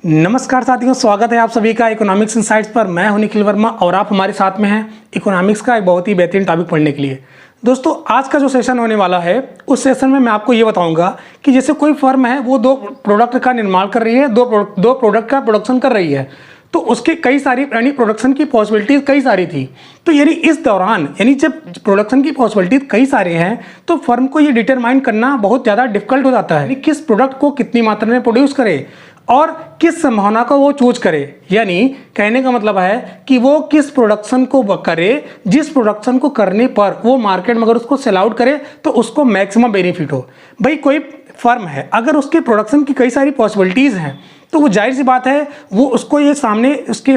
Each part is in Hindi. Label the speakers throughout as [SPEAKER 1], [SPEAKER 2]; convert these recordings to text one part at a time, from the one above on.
[SPEAKER 1] नमस्कार साथियों, स्वागत है आप सभी का इकोनॉमिक्स इनसाइट्स पर। मैं हूं निखिल वर्मा और आप हमारे साथ में हैं इकोनॉमिक्स का एक बहुत ही बेहतरीन टॉपिक पढ़ने के लिए। दोस्तों, आज का जो सेशन होने वाला है उस सेशन में मैं आपको ये बताऊंगा कि जैसे कोई फर्म है वो दो प्रोडक्ट का निर्माण कर रही है, दो प्रोडक्ट का प्रोडक्शन कर रही है, तो उसकी कई सारी यानी प्रोडक्शन की पॉसिबिलिटीज़ कई सारी थी। तो यानी इस दौरान यानी जब प्रोडक्शन की पॉसिबिलिटीज़ कई सारे हैं तो फर्म को ये डिटरमाइन करना बहुत ज़्यादा डिफिकल्ट हो जाता है कि किस प्रोडक्ट को कितनी मात्रा में प्रोड्यूस करे और किस संभावना को वो चूज करे। यानी कहने का मतलब है कि वो किस प्रोडक्शन को करे, जिस प्रोडक्शन को करने पर वो मार्केट में अगर उसको सेल आउट करे तो उसको मैक्सिमम बेनिफिट हो। भाई कोई फर्म है, अगर उसके प्रोडक्शन की कई सारी पॉसिबिलिटीज़ हैं तो वो जाहिर सी बात है वो उसके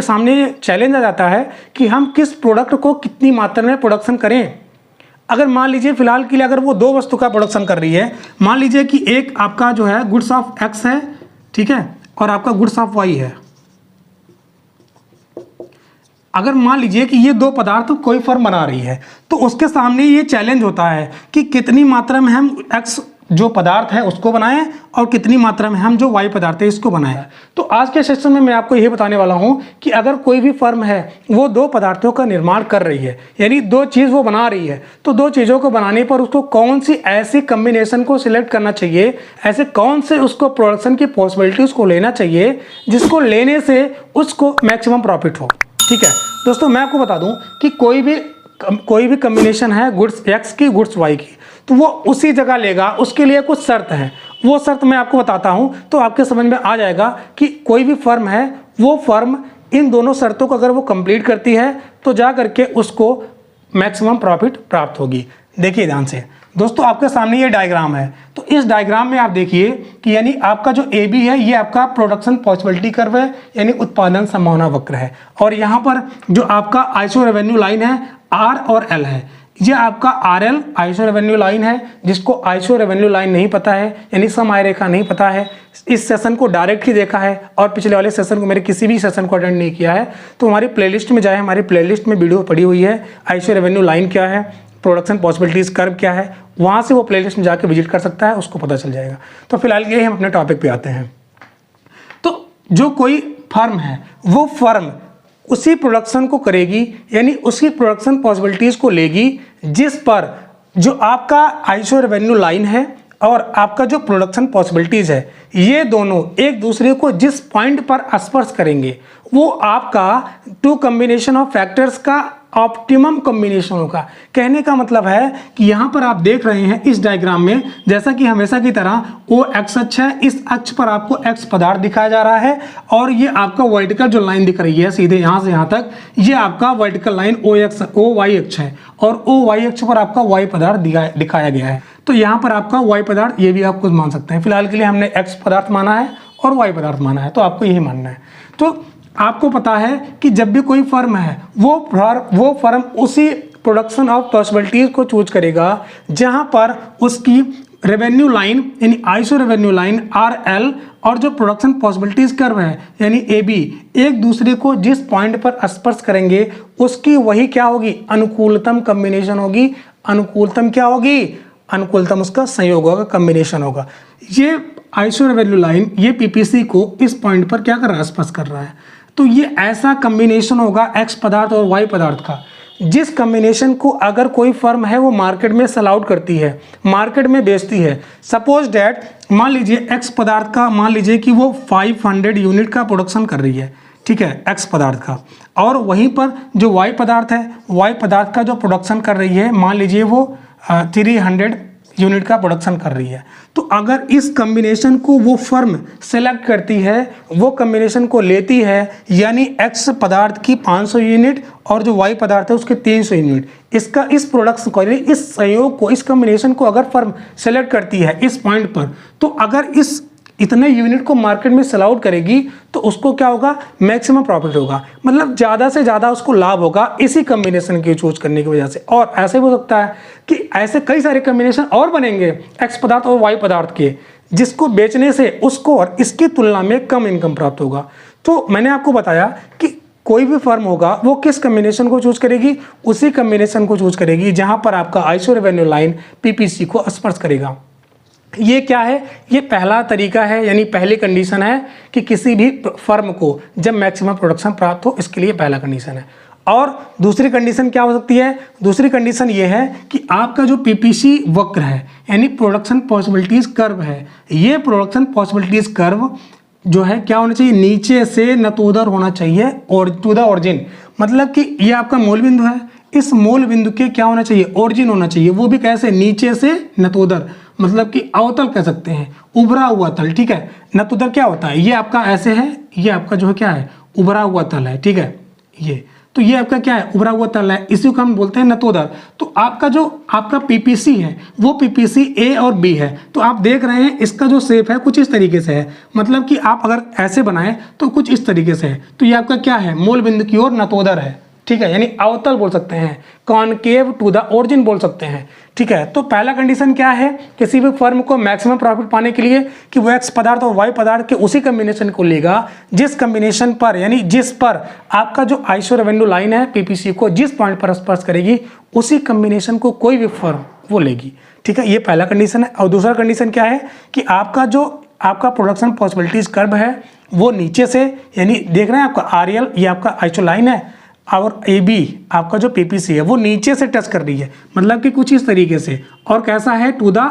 [SPEAKER 1] सामने चैलेंज आ जाता है कि हम किस प्रोडक्ट को कितनी मात्रा में प्रोडक्शन करें। अगर मान लीजिए फिलहाल के लिए अगर वो दो वस्तु का प्रोडक्शन कर रही है, मान लीजिए कि एक आपका जो है गुड्स ऑफ एक्स है, ठीक है, और आपका गुड्स ऑफ वाई है। अगर मान लीजिए कि ये दो पदार्थ कोई फर्म बना रही है तो उसके सामने ये चैलेंज होता है कि कितनी मात्रा में हम एक्स जो पदार्थ है उसको बनाएं और कितनी मात्रा में हम जो वाई पदार्थ है इसको बनाएं। तो आज के सेशन में मैं आपको ये बताने वाला हूं कि अगर कोई भी फर्म है वो दो पदार्थों का निर्माण कर रही है, यानी दो चीज़ वो बना रही है, तो दो चीज़ों को बनाने पर उसको कौन सी ऐसी कम्बिनेशन को सिलेक्ट करना चाहिए, ऐसे कौन से उसको प्रोडक्शन की पॉसिबिलिटी उसको लेना चाहिए जिसको लेने से उसको मैक्सिमम प्रॉफिट हो। ठीक है दोस्तों, मैं आपको बता दूं कि कोई भी कम्बिनेशन है गुड्स एक्स की गुड्स वाई की, तो वो उसी जगह लेगा। उसके लिए कुछ शर्त है, वो शर्त मैं आपको बताता हूं तो आपके समझ में आ जाएगा कि कोई भी फर्म है वो फर्म इन दोनों शर्तों को अगर वो कंप्लीट करती है तो जा करके उसको मैक्सिमम प्रॉफिट प्राप्त होगी। देखिए ध्यान से दोस्तों, आपके सामने ये डायग्राम है, तो इस डायग्राम में आप देखिए कि यानी आपका जो ए बी है ये आपका प्रोडक्शन पॉसिबिलिटी कर्व है, यानी उत्पादन संभावना वक्र है, और यहाँ पर जो आपका आइसो रेवेन्यू लाइन है आर और एल है, ये आपका R L iso revenue line है। जिसको आइसो रेवेन्यू लाइन नहीं पता है यानी सम आय रेखा नहीं पता है, इस सेशन को डायरेक्ट ही देखा है और पिछले वाले सेशन को, मेरे किसी भी सेशन को अटेंड नहीं किया है तो हमारी प्लेलिस्ट में जाए, हमारी प्लेलिस्ट में वीडियो पड़ी हुई है आइसो रेवेन्यू लाइन क्या है, प्रोडक्शन पॉसिबिलिटीज कर्व क्या है, वहाँ से वो प्लेलिस्ट में जाके विजिट कर सकता है, उसको पता चल जाएगा। तो फिलहाल के लिए हम अपने टॉपिक पे आते हैं। तो जो कोई फर्म है वो फर्म उसी प्रोडक्शन को करेगी, यानी उसी प्रोडक्शन पॉसिबिलिटीज को लेगी जिस पर जो आपका आइसो रेवेन्यू लाइन है और आपका जो प्रोडक्शन पॉसिबिलिटीज है ये दोनों एक दूसरे को जिस पॉइंट पर स्पर्श करेंगे वो आपका टू कॉम्बिनेशन ऑफ फैक्टर्स का ऑप्टिमम कॉम्बिनेशन होगा। कहने का मतलब है कि यहाँ पर आप देख रहे हैं इस डायग्राम में, जैसा कि हमेशा की तरह ओ एक्स अक्ष है, इस अक्ष पर आपको एक्स पदार्थ दिखाया जा रहा है और ये आपका वर्टिकल जो लाइन दिख रही है सीधे यहाँ से यहाँ तक, ये आपका वर्टिकल लाइन ओ वाई अक्ष है और ओ वाई अक्ष पर आपका वाई पदार्थ दिखाया गया है। तो यहाँ पर आपका वाई पदार्थ ये भी आप खुद मान सकते हैं। फिलहाल के लिए हमने एक्स पदार्थ माना है और वाई पदार्थ माना है, तो आपको यही मानना है। तो आपको पता है कि जब भी कोई फर्म है वो फर्म उसी प्रोडक्शन ऑफ पॉसिबिलिटीज को चूज करेगा जहां पर उसकी रेवेन्यू लाइन यानी iso revenue line R L और जो प्रोडक्शन पॉसिबिलिटीज कर्व है यानी ए बी एक दूसरे को जिस पॉइंट पर स्पर्श करेंगे उसकी वही क्या होगी, अनुकूलतम कॉम्बिनेशन होगी। अनुकूलतम क्या होगी, अनुकूलतम उसका संयोग होगा, कॉम्बिनेशन होगा। ये आइसो रेवेन्यू लाइन ये पीपीसी को इस पॉइंट पर क्या कर रहा है, स्पर्श कर रहा है। तो ये ऐसा कॉम्बिनेशन होगा एक्स पदार्थ और वाई पदार्थ का जिस कॉम्बिनेशन को अगर कोई फर्म है वो मार्केट में सेल आउट करती है, मार्केट में बेचती है। सपोज डैट मान लीजिए एक्स पदार्थ का मान लीजिए कि वो 500 यूनिट का प्रोडक्शन कर रही है, ठीक है, एक्स पदार्थ का, और वहीं पर जो वाई पदार्थ है, वाई पदार्थ का जो प्रोडक्शन कर रही है मान लीजिए वो 300 यूनिट का प्रोडक्शन कर रही है। तो अगर इस कॉम्बिनेशन को वो फर्म सेलेक्ट करती है, वो कॉम्बिनेशन को लेती है, यानी एक्स पदार्थ की 500 यूनिट और जो वाई पदार्थ है उसके 300 यूनिट, इसका इस प्रोडक्शन को यानी इस संयोग को, इस कॉम्बिनेशन को अगर फर्म सेलेक्ट करती है इस पॉइंट पर, तो अगर इस इतने यूनिट को मार्केट में सेल आउट करेगी तो उसको क्या होगा, मैक्सिमम प्रॉफिट होगा, मतलब ज़्यादा से ज़्यादा उसको लाभ होगा इसी कॉम्बिनेशन की चूज करने की वजह से। और ऐसे भी हो सकता है कि ऐसे कई सारे कॉम्बिनेशन और बनेंगे एक्स पदार्थ और वाई पदार्थ के जिसको बेचने से उसको और इसकी तुलना में कम इनकम प्राप्त होगा। तो मैंने आपको बताया कि कोई भी फर्म होगा वो किस कॉम्बिनेशन को चूज करेगी, उसी कॉम्बिनेशन को चूज करेगी जहां पर आपका आइसो रेवेन्यू लाइन पीपीसी को स्पर्श करेगा। ये क्या है, ये पहला तरीका है, यानी पहली कंडीशन है कि किसी भी फर्म को जब मैक्सिमम प्रोडक्शन प्राप्त हो, इसके लिए पहला कंडीशन है। और दूसरी कंडीशन क्या हो सकती है, दूसरी कंडीशन ये है कि आपका जो पीपीसी वक्र है यानी प्रोडक्शन पॉसिबिलिटीज कर्व है, ये प्रोडक्शन पॉसिबिलिटीज कर्व जो है क्या होना चाहिए, नीचे से नतोदर होना चाहिए और टू द ओरिजिन। मतलब कि ये आपका मूल बिंदु है, इस मूल बिंदु के क्या होना चाहिए, ओरिजिन होना चाहिए, वो भी कैसे, नीचे से नतोदर, मतलब कि अवतल कह सकते हैं, उभरा हुआ तल। ठीक है, नतोदर क्या होता है, ये आपका ऐसे है, ये आपका जो है क्या है, उभरा हुआ तल है। ठीक है, ये तो ये आपका क्या है, उभरा हुआ तल है, इसी को हम बोलते हैं नतोदर। तो आपका जो आपका पीपीसी है वो पीपीसी ए और बी है। तो आप देख रहे हैं इसका जो शेप है कुछ इस तरीके से है, मतलब कि आप अगर ऐसे बनाएं तो कुछ इस तरीके से है। तो ये आपका क्या है, मूल बिंदु की ओर नतोदर है। ठीक है, यानी अवतल बोल सकते हैं, कॉनकेव टू द ओरिजिन बोल सकते हैं। ठीक है, तो पहला कंडीशन क्या है किसी भी फर्म को मैक्सिमम प्रॉफिट पाने के लिए कि वो एक्स पदार्थ और वाई पदार्थ के उसी कम्बिनेशन को लेगा जिस कम्बिनेशन पर, यानी जिस पर आपका जो आइसो रेवेन्यू लाइन है पीपीसी को जिस पॉइंट पर स्पर्श करेगी उसी कम्बिनेशन को कोई भी फर्म वो लेगी। ठीक है, ये पहला कंडीशन है। और दूसरा कंडीशन क्या है कि आपका जो आपका प्रोडक्शन पॉसिबिलिटीज कर्व है वो नीचे से, यानी देख रहे हैं आपका आरएल ये आपका आइसो लाइन है और ए बी आपका जो पीपीसी है वो नीचे से टच कर रही है, मतलब कि कुछ इस तरीके से, और कैसा है, टू द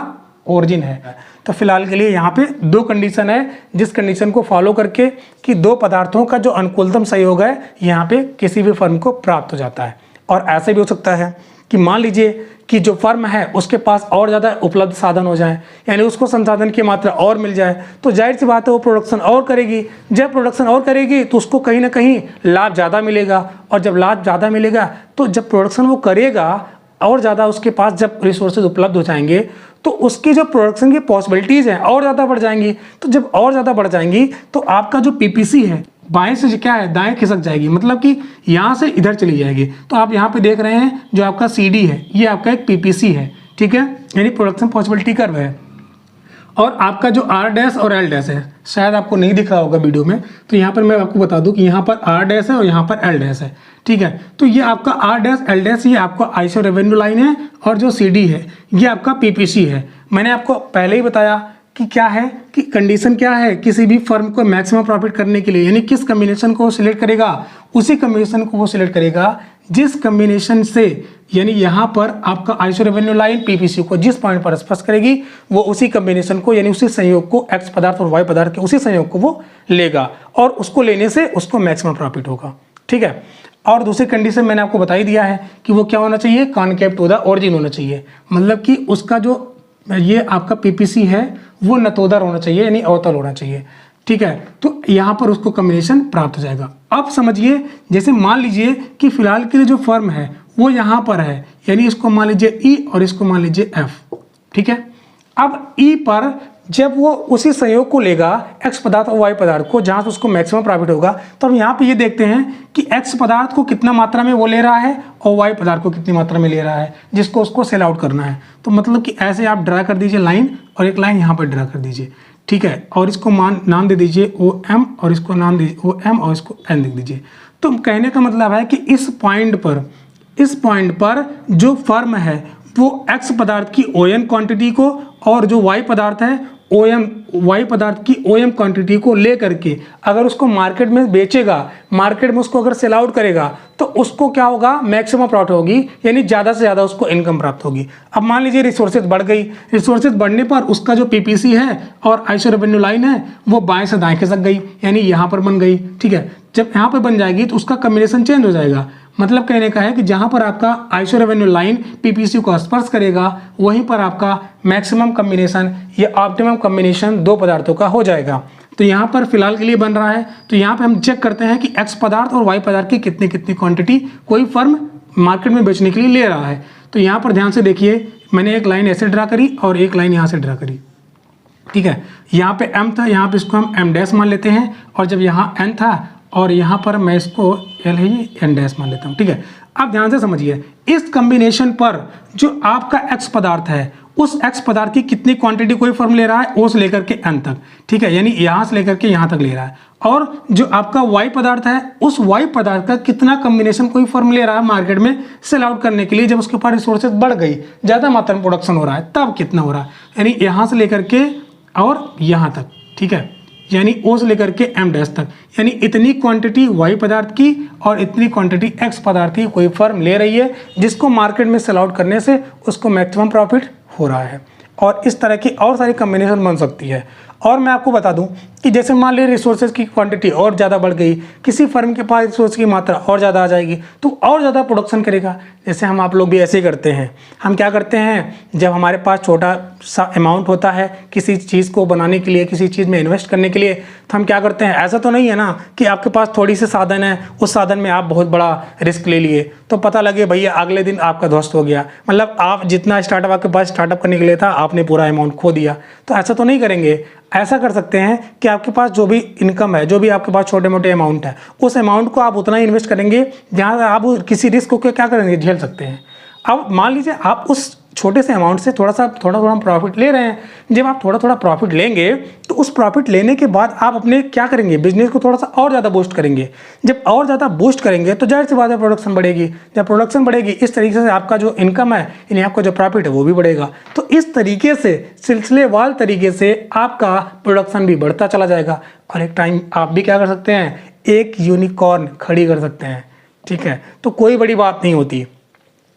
[SPEAKER 1] ओरिजिन है। तो फिलहाल के लिए यहाँ पे दो कंडीशन है जिस कंडीशन को फॉलो करके कि दो पदार्थों का जो अनुकूलतम संयोग है यहाँ पे किसी भी फर्म को प्राप्त हो जाता है। और ऐसे भी हो सकता है कि मान लीजिए कि जो फर्म है उसके पास और ज़्यादा उपलब्ध साधन हो जाए, यानी उसको संसाधन की मात्रा और मिल जाए, तो जाहिर सी बात है वो प्रोडक्शन और करेगी। जब प्रोडक्शन और करेगी तो उसको कहीं ना कहीं लाभ ज़्यादा मिलेगा, और जब लाभ ज़्यादा मिलेगा तो जब प्रोडक्शन वो करेगा और ज़्यादा उसके पास जब रिसोर्सेज उपलब्ध हो जाएंगे तो उसकी जो प्रोडक्शन की पॉसिबिलिटीज़ हैं और ज़्यादा बढ़ जाएंगी। तो जब और ज़्यादा बढ़ जाएंगी तो आपका जो पीपीसी है बाएं से क्या है, दाएं खिसक जाएगी, मतलब कि यहाँ से इधर चली जाएगी। तो आप यहाँ पे देख रहे हैं जो आपका CD है ये आपका एक पीपीसी है। ठीक है, यानी प्रोडक्शन पॉसिबिलिटी कर्व है। और आपका जो R' और L' है, शायद आपको नहीं दिख रहा होगा वीडियो में, तो यहाँ पर मैं आपको बता दूं कि यहाँ पर R' है और यहाँ पर L' है। ठीक है, तो ये आपका R' L' ये आपका आइसो रेवेन्यू लाइन है और जो CD है ये आपका पीपीसी है। मैंने आपको पहले ही बताया कि क्या है कि कंडीशन क्या है किसी भी फर्म को मैक्सिमम प्रॉफिट करने के लिए, यानी किस कम्बिनेशन को सिलेक्ट करेगा, उसी कम्बिनेशन को वो सिलेक्ट करेगा जिस कम्बिनेशन से, यानी यहाँ पर आपका आइसो रेवेन्यू लाइन पीपीसी को जिस पॉइंट पर स्पर्श करेगी वो उसी कम्बिनेशन को, यानी उसी संयोग को, एक्स पदार्थ और वाई पदार्थ के उसी संयोग को वो लेगा और उसको लेने से उसको मैक्सिमम प्रॉफिट होगा। ठीक है, और दूसरी कंडीशन मैंने आपको बता ही दिया है कि वो क्या होना चाहिए, कॉनकेव टू द ओरिजिन होना चाहिए, मतलब कि उसका जो ये आपका पीपीसी है वो नतोदर होना चाहिए, यानी अवतल होना चाहिए। ठीक है, तो यहाँ पर उसको कम्बिनेशन प्राप्त हो जाएगा। अब समझिए, जैसे मान लीजिए कि फिलहाल के लिए जो फर्म है वो यहाँ पर है, यानी इसको मान लीजिए E और इसको मान लीजिए F। ठीक है, अब E पर जब वो उसी संयोग को लेगा एक्स पदार्थ और वाई पदार्थ को जहाँ से उसको मैक्सिमम प्रॉफिट होगा, तो हम यहाँ पे ये देखते हैं कि एक्स पदार्थ को कितना मात्रा में वो ले रहा है और वाई पदार्थ को कितनी मात्रा में ले रहा है, जिसको उसको सेल आउट करना है। तो मतलब कि ऐसे आप ड्रा कर दीजिए लाइन, और एक लाइन यहाँ पर ड्रा कर दीजिए। ठीक है, और इसको नाम दे दीजिए OM और इसको नाम दीजिए OM और इसको N लिख दीजिए। तो कहने का मतलब है कि इस पॉइंट पर जो फर्म है वो एक्स पदार्थ की ON क्वांटिटी को और जो वाई पदार्थ है वाई पदार्थ की OM क्वांटिटी को ले करके अगर उसको मार्केट में बेचेगा, मार्केट में उसको अगर सेल आउट करेगा, तो उसको क्या होगा, मैक्सिमम प्रॉफिट होगी, यानी ज़्यादा से ज़्यादा उसको इनकम प्राप्त होगी। अब मान लीजिए रिसोर्सेज बढ़ गई, रिसोर्सेज बढ़ने पर उसका जो पीपीसी है और आइसो रेवेन्यू लाइन है वो बाएं से दाएं खिसक गई, यानी यहाँ पर बन गई। ठीक है, जब यहाँ पर बन जाएगी तो उसका कम्बिनेशन चेंज हो जाएगा। मतलब कहने का है कि जहाँ पर आपका आइसो रेवेन्यू लाइन पीपीसी को स्पर्श करेगा वहीं पर आपका मैक्सिमम कम्बिनेशन या ऑप्टिमम कम्बिनेशन दो पदार्थों का हो जाएगा। तो यहाँ पर फिलहाल के लिए बन रहा है। तो यहाँ पे हम चेक करते हैं कि एक्स पदार्थ और वाई पदार्थ की कितनी कितनी क्वांटिटी कोई फर्म मार्केट में बेचने के लिए ले रहा है। तो यहाँ पर ध्यान से देखिए, मैंने एक लाइन ऐसे ड्रा करी और एक लाइन यहाँ से ड्रा करी। ठीक है, यहाँ पे M था, यहाँ पे इसको हम M' मान लेते हैं, और जब यहाँ N था और यहाँ पर मैं इसको L है ये N' मान लेता हूँ। ठीक है, अब ध्यान से समझिए, इस कम्बिनेशन पर जो आपका एक्स पदार्थ है उस एक्स पदार्थ की कितनी क्वांटिटी कोई फर्म ले रहा है ओ से लेकर के एन तक, ठीक है, यानी यहाँ से लेकर के यहाँ तक ले रहा है। और जो आपका वाई पदार्थ है उस वाई पदार्थ का कितना कम्बिनेशन कोई फर्म ले रहा है मार्केट में सेल आउट करने के लिए, जब उसके पास रिसोर्सेज बढ़ गई, ज़्यादा मात्रा में प्रोडक्शन हो रहा है, तब कितना हो रहा है, यानी यहाँ से लेकर के और यहाँ तक, ठीक है, यानी ओ से लेकर के एम डैश तक, यानी इतनी क्वांटिटी वाई पदार्थ की और इतनी क्वांटिटी एक्स पदार्थ की कोई फर्म ले रही है, जिसको मार्केट में सेल आउट करने से उसको मैक्सिमम प्रॉफिट हो रहा है। और इस तरह की और सारी कम्बिनेशन बन सकती है। और मैं आपको बता दूं कि जैसे मान लीजिए रिसोर्सेज की क्वांटिटी और ज़्यादा बढ़ गई, किसी फर्म के पास रिसोर्स की मात्रा और ज़्यादा आ जाएगी तो और ज़्यादा प्रोडक्शन करेगा। जैसे हम आप लोग भी ऐसे ही करते हैं। हम क्या करते हैं, जब हमारे पास छोटा सा अमाउंट होता है किसी चीज़ को बनाने के लिए, किसी चीज़ में इन्वेस्ट करने के लिए, तो हम क्या करते हैं, ऐसा तो नहीं है ना कि आपके पास थोड़ी सी साधन है, उस साधन में आप बहुत बड़ा रिस्क ले लिए तो पता लगे भैया अगले दिन आपका ध्वस्त हो गया, मतलब आप जितना स्टार्टअप आपके पास स्टार्टअप करने के लिए था आपने पूरा अमाउंट खो दिया। तो ऐसा तो नहीं करेंगे। ऐसा कर सकते हैं कि आपके पास जो भी इनकम है, जो भी आपके पास छोटे मोटे अमाउंट है, उस अमाउंट को आप उतना ही इन्वेस्ट करेंगे जहाँ आप किसी रिस्क को क्या करेंगे, झेल सकते हैं। अब मान लीजिए आप उस छोटे से अमाउंट से थोड़ा थोड़ा प्रॉफिट ले रहे हैं। जब आप थोड़ा थोड़ा प्रॉफिट लेंगे तो उस प्रॉफिट लेने के बाद आप अपने क्या करेंगे, बिजनेस को थोड़ा सा और ज़्यादा बूस्ट करेंगे। जब और ज़्यादा बूस्ट करेंगे तो जाहिर सी बात है प्रोडक्शन बढ़ेगी। जब प्रोडक्शन बढ़ेगी इस तरीके से आपका जो इनकम है यानी आपका जो प्रॉफिट है वो भी बढ़ेगा। तो इस तरीके से सिलसिलेवार तरीके से आपका प्रोडक्शन भी बढ़ता चला जाएगा और एक टाइम आप भी क्या कर सकते हैं, एक यूनिकॉर्न खड़ी कर सकते हैं। ठीक है, तो कोई बड़ी बात नहीं होती,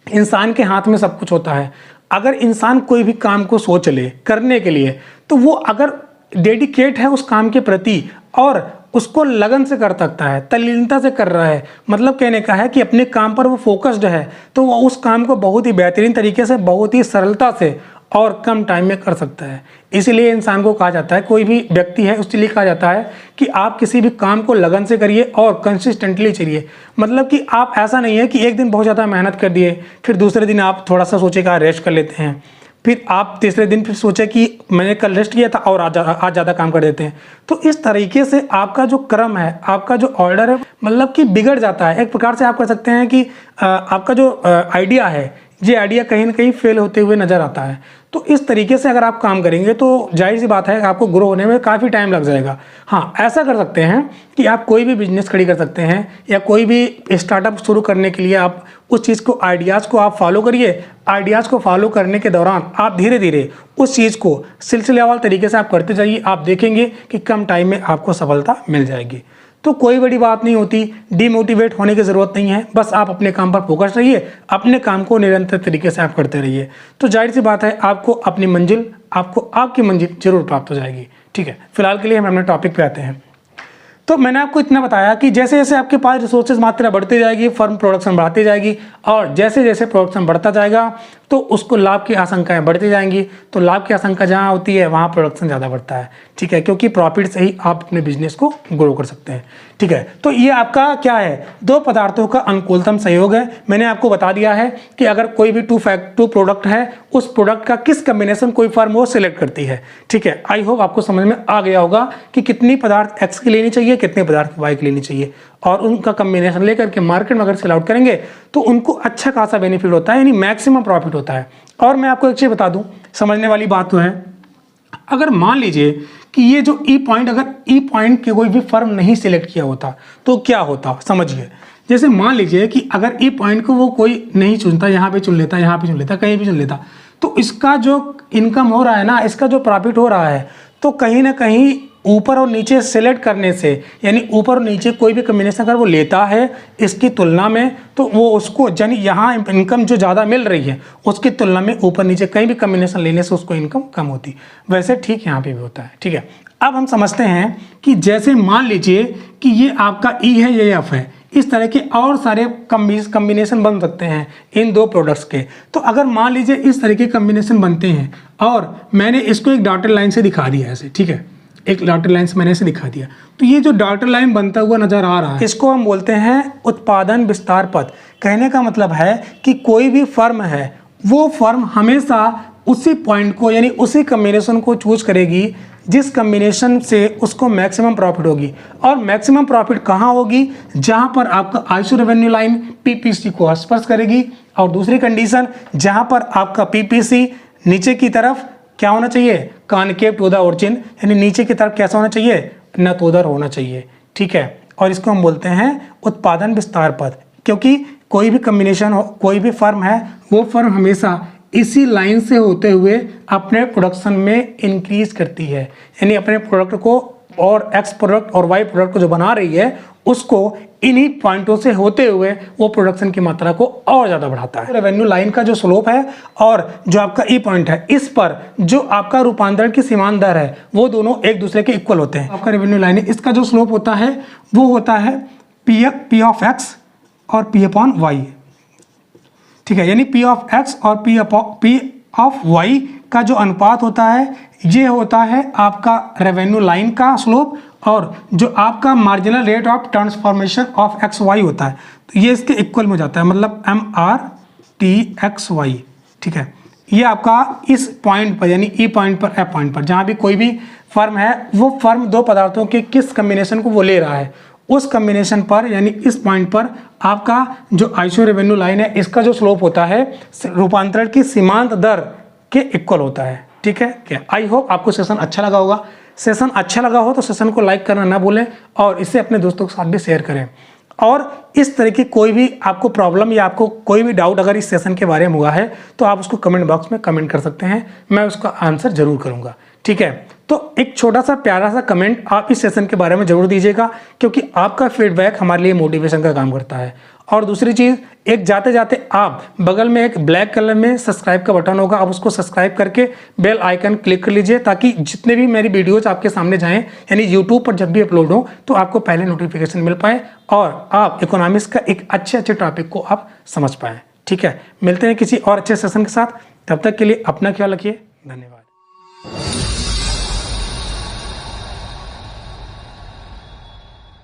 [SPEAKER 1] इंसान के हाथ में सब कुछ होता है। अगर इंसान कोई भी काम को सोच ले करने के लिए तो वो अगर डेडिकेट है उस काम के प्रति और उसको लगन से कर सकता है, तल्लीनता से कर रहा है, मतलब कहने का है कि अपने काम पर वो फोकस्ड है, तो वो उस काम को बहुत ही बेहतरीन तरीके से, बहुत ही सरलता से और कम टाइम में कर सकता है। इसीलिए इंसान को कहा जाता है, कोई भी व्यक्ति है उसके लिए कहा जाता है कि आप किसी भी काम को लगन से करिए और कंसिस्टेंटली चलिए। मतलब कि आप ऐसा नहीं है कि एक दिन बहुत ज़्यादा मेहनत कर दिए, फिर दूसरे दिन आप थोड़ा सा सोचे कि रेस्ट कर लेते हैं, फिर आप तीसरे दिन फिर सोचे कि मैंने कल रेस्ट किया था और आज ज़्यादा काम कर देते हैं। तो इस तरीके से आपका जो क्रम है, आपका जो ऑर्डर है, मतलब कि बिगड़ जाता है। एक प्रकार से आप कह सकते हैं कि आपका जो आइडिया है, ये आइडिया कहीं ना कहीं फेल होते हुए नज़र आता है। तो इस तरीके से अगर आप काम करेंगे तो जाहिर सी बात है कि आपको ग्रो होने में काफ़ी टाइम लग जाएगा। हाँ, ऐसा कर सकते हैं कि आप कोई भी बिजनेस खड़ी कर सकते हैं या कोई भी स्टार्टअप शुरू करने के लिए आप उस चीज़ को, आइडियाज़ को आप फॉलो करिए। आइडियाज़ को फॉलो करने के दौरान आप धीरे धीरे उस चीज़ को सिलसिलेवार तरीके से आप करते जाइए। आप देखेंगे कि कम टाइम में आपको सफलता मिल जाएगी। तो कोई बड़ी बात नहीं होती, डीमोटिवेट होने की ज़रूरत नहीं है। बस आप अपने काम पर फोकस रहिए, अपने काम को निरंतर तरीके से आप करते रहिए, तो जाहिर सी बात है आपको अपनी मंजिल, आपको आपकी मंजिल जरूर प्राप्त हो जाएगी। ठीक है, फिलहाल के लिए हम अपने टॉपिक पे आते हैं। तो मैंने आपको इतना बताया कि जैसे जैसे आपके पास रिसोर्सेज मात्रा बढ़ती जाएगी, फर्म प्रोडक्शन बढ़ाती जाएगी, और जैसे जैसे प्रोडक्शन बढ़ता जाएगा तो उसको लाभ की आशंकाएं बढ़ती जाएंगी। तो लाभ की आशंका जहां होती है वहां प्रोडक्शन ज़्यादा बढ़ता है। ठीक है, क्योंकि प्रॉफिट से ही आप अपने बिजनेस को ग्रो कर सकते हैं। ठीक है, तो ये आपका क्या है, दो पदार्थों का अनुकूलतम सहयोग है। मैंने आपको बता दिया है कि अगर कोई भी टू प्रोडक्ट है, उस प्रोडक्ट का किस कम्बिनेशन कोई फर्म वो सिलेक्ट करती है। ठीक है, आई होप आपको समझ में आ गया होगा कि कितनी पदार्थ एक्स की लेनी चाहिए, कितने पदार्थ वाई की लेनी चाहिए, और उनका कम्बिनेशन लेकर के मार्केट में अगर सेल आउट करेंगे तो उनको अच्छा खासा बेनिफिट होता है, यानी मैक्सिमम प्रॉफिट होता है। और मैं आपको एक चीज़ बता दूं, समझने वाली बात तो है, अगर मान लीजिए कि ये जो ई पॉइंट, अगर ई पॉइंट के कोई भी फर्म नहीं सिलेक्ट किया होता तो क्या होता, समझिए। जैसे मान लीजिए कि अगर ई पॉइंट को वो कोई नहीं चुनता, यहाँ पे चुन लेता, यहाँ पे चुन लेता, कहीं भी चुन लेता, तो इसका जो इनकम हो रहा है ना, इसका जो प्रॉफिट हो रहा है, तो कहीं ना कहीं ऊपर और नीचे सेलेक्ट करने से, यानी ऊपर और नीचे कोई भी कम्बिनेशन अगर वो लेता है इसकी तुलना में, तो वो उसको, यानी यहाँ इनकम जो ज़्यादा मिल रही है उसकी तुलना में ऊपर नीचे कहीं भी कम्बिनेशन लेने से उसको इनकम कम होती। वैसे ठीक यहाँ पे भी होता है। ठीक है, अब हम समझते हैं कि जैसे मान लीजिए कि ये आपका ई है, ये एफ है, इस तरह के और सारे कम्बिनेशन बन सकते हैं इन दो प्रोडक्ट्स के। तो अगर मान लीजिए इस तरह के कम्बिनेशन बनते हैं और मैंने इसको एक डॉटेड लाइन से दिखा दिया ऐसे, ठीक है, एक डॉटेड लाइन से मैंने इसे दिखा दिया, तो ये जो डॉटेड लाइन बनता हुआ नजर आ रहा है इसको हम बोलते हैं उत्पादन विस्तार पथ। कहने का मतलब है कि कोई भी फर्म है वो फर्म हमेशा उसी पॉइंट को, यानी उसी कम्बिनेशन को चूज करेगी जिस कम्बिनेशन से उसको मैक्सिमम प्रॉफिट होगी। और मैक्सिमम प्रॉफिट कहाँ होगी, जहाँ पर आपका आइसो रेवेन्यू लाइन पीपीसी को स्पर्श करेगी, और दूसरी कंडीशन जहाँ पर आपका पीपीसी नीचे की तरफ क्या होना चाहिए, कॉनकेव टू द ओरिजिन, यानी नीचे की तरफ कैसा होना चाहिए, नतोदर होना चाहिए। ठीक है, और इसको हम बोलते हैं उत्पादन विस्तार पद, क्योंकि कोई भी कम्बिनेशन हो, कोई भी फर्म है, वो फर्म हमेशा इसी लाइन से होते हुए अपने प्रोडक्शन में इंक्रीज करती है, यानी अपने प्रोडक्ट को और एक्स प्रोडक्ट और वाई प्रोडक्ट को जो बना रही है उसको इन्हीं पॉइंटों से होते हुए वो प्रोडक्शन की मात्रा को और ज़्यादा बढ़ाता है। रेवेन्यू लाइन का जो स्लोप है और जो आपका ई पॉइंट है, इस पर जो आपका रूपांतरण की सीमांत दर है वो दोनों एक दूसरे के इक्वल होते हैं। आपका रेवेन्यू लाइन है, इसका जो स्लोप होता है वो होता है पी ऑफ एक्स और पी अपॉन वाई। ठीक है, यानी पी ऑफ एक्स और पी ऑफ वाई का जो अनुपात होता है ये होता है आपका रेवेन्यू लाइन का स्लोप, और जो आपका marginal rate of transformation of X Y होता है तो ये इसके इक्वल में हो जाता है, मतलब MRTXY। ठीक है, ये आपका इस पॉइंट पर यानी ई पॉइंट पर एफ पॉइंट पर जहाँ भी कोई भी फर्म है वो फर्म दो पदार्थों के किस कम्बिनेशन को वो ले रहा है उस कम्बिनेशन पर यानी इस पॉइंट पर आपका जो आइसो रेवेन्यू लाइन है इसका जो स्लोप होता है रूपांतरण की सीमांत दर के इक्वल होता है। ठीक है, क्या आई होप आपको सेशन अच्छा लगा होगा। सेशन अच्छा लगा हो तो सेशन को लाइक करना ना भूलें और इसे अपने दोस्तों के साथ भी शेयर करें। और इस तरह की कोई भी आपको प्रॉब्लम या आपको कोई भी डाउट अगर इस सेशन के बारे में हुआ है तो आप उसको कमेंट बॉक्स में कमेंट कर सकते हैं, मैं उसका आंसर जरूर करूंगा। ठीक है, तो एक छोटा सा प्यारा सा कमेंट आप इस सेशन के बारे में जरूर दीजिएगा, क्योंकि आपका फीडबैक हमारे लिए मोटिवेशन का काम करता है। और दूसरी चीज़, एक जाते जाते आप बगल में एक ब्लैक कलर में सब्सक्राइब का बटन होगा, आप उसको सब्सक्राइब करके बेल आइकन क्लिक कर लीजिए ताकि जितने भी मेरी वीडियोज आपके सामने जाएं, यानी यूट्यूब पर जब भी अपलोड हो तो आपको पहले नोटिफिकेशन मिल पाए और आप इकोनॉमिक्स का एक अच्छे टॉपिक को आप समझ पाएँ। ठीक है, मिलते हैं किसी और अच्छे सेशन के साथ, तब तक के लिए अपना ख्याल रखिए, धन्यवाद।